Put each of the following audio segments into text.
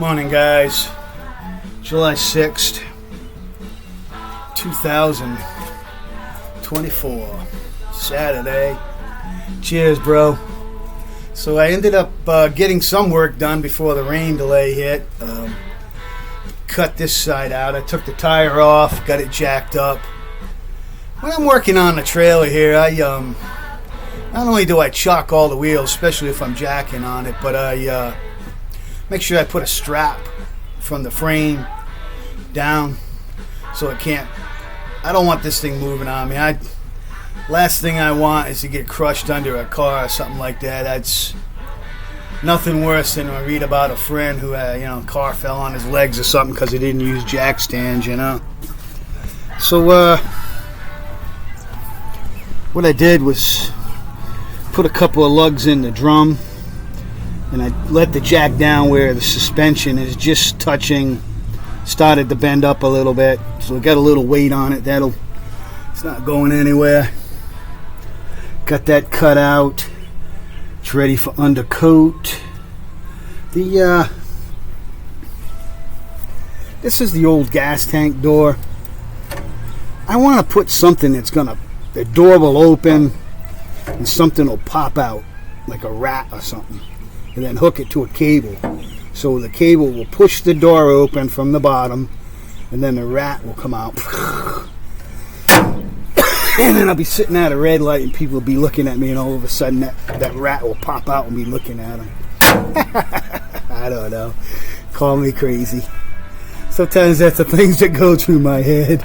Morning, guys. July 6th, 2024. Saturday. Cheers, bro. So I ended up getting some work done before the rain delay hit. Cut this side out. I took the tire off, got it jacked up. When I'm working on the trailer here, I not only do I chock all the wheels, especially if I'm jacking on it, but I make sure I put a strap from the frame down so it can't. I don't want this thing moving on me. Last thing I want is to get crushed under a car or something like that. That's nothing worse than I read about a friend who car fell on his legs or something because he didn't use jack stands, So what I did was put a couple of lugs in the drum, and I let the jack down where the suspension is just touching. Started to bend up a little bit, so it got a little weight on it. It's not going anywhere. Got that cut out. It's ready for undercoat. This is the old gas tank door. I want to put something the door will open and something will pop out like a rat or something, and then hook it to a cable. So the cable will push the door open from the bottom, and then the rat will come out. And then I'll be sitting at a red light, and people will be looking at me, and all of a sudden that rat will pop out and be looking at them. I don't know. Call me crazy. Sometimes that's the things that go through my head.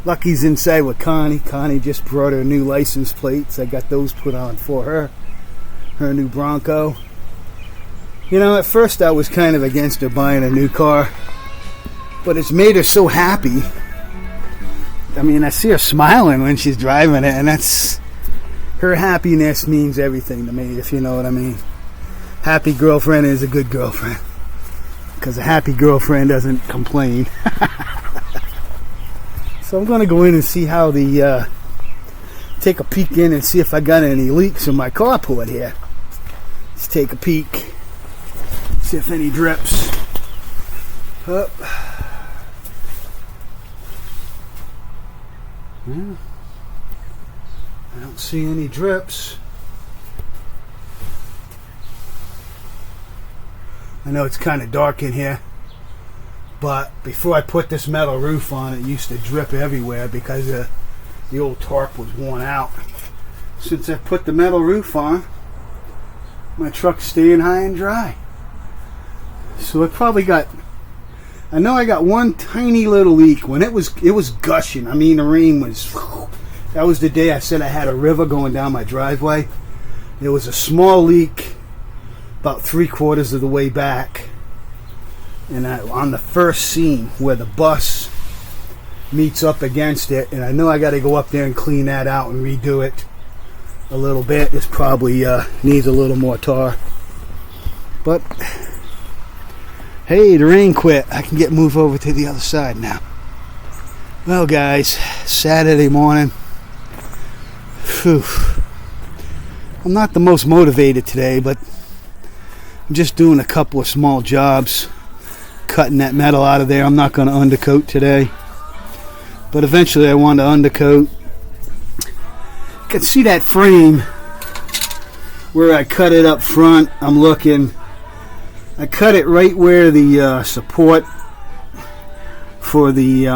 Lucky's inside with Connie. Connie just brought her new license plates. I got those put on for her. Her new Bronco. At first I was kind of against her buying a new car, but it's made her so happy. I see her smiling when she's driving it, and her happiness means everything to me, if you know what I mean. Happy girlfriend is a good girlfriend, because a happy girlfriend doesn't complain. So I'm going to go in and see how take a peek in and see if I got any leaks in my carport here. Let's take a peek. See if any drips. Up. Yeah. I don't see any drips. I know it's kind of dark in here, but before I put this metal roof on, it used to drip everywhere because the old tarp was worn out. Since I put the metal roof on, my truck's staying high and dry. So it probably I know I got one tiny little leak when it was gushing. The rain was. That was the day I said I had a river going down my driveway. There was a small leak about 3/4 of the way back, and on the first seam where the bus meets up against it, and I know I got to go up there and clean that out and redo it a little bit. This probably needs a little more tar, but hey, the rain quit. I can move over to the other side now. Well, guys, Saturday morning. Whew. I'm not the most motivated today, but I'm just doing a couple of small jobs, cutting that metal out of there. I'm not going to undercoat today, but eventually I want to undercoat. You can see that frame where I cut it up front. I'm looking. I cut it right where the support for the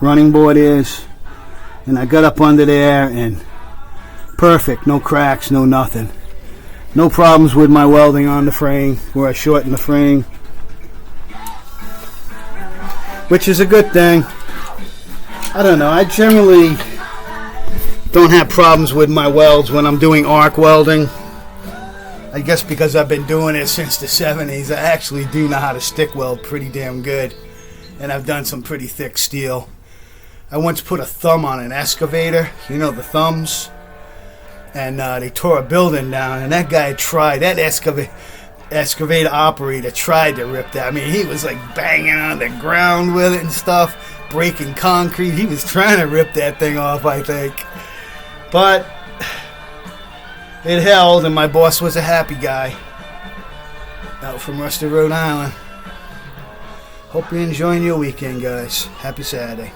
running board is, and I got up under there, and perfect. No cracks, no nothing. No problems with my welding on the frame where I shortened the frame, which is a good thing. I don't know. I generally don't have problems with my welds when I'm doing arc welding. I guess because I've been doing it since the 70s, I actually do know how to stick weld pretty damn good. And I've done some pretty thick steel. I once put a thumb on an excavator, the thumbs, and they tore a building down, and that guy tried, that excavator operator tried to rip that. He was like banging on the ground with it and stuff, breaking concrete. He was trying to rip that thing off, I think. But it held, and my boss was a happy guy. out from Rusty, Rhode Island. Hope you're enjoying your weekend, guys. Happy Saturday.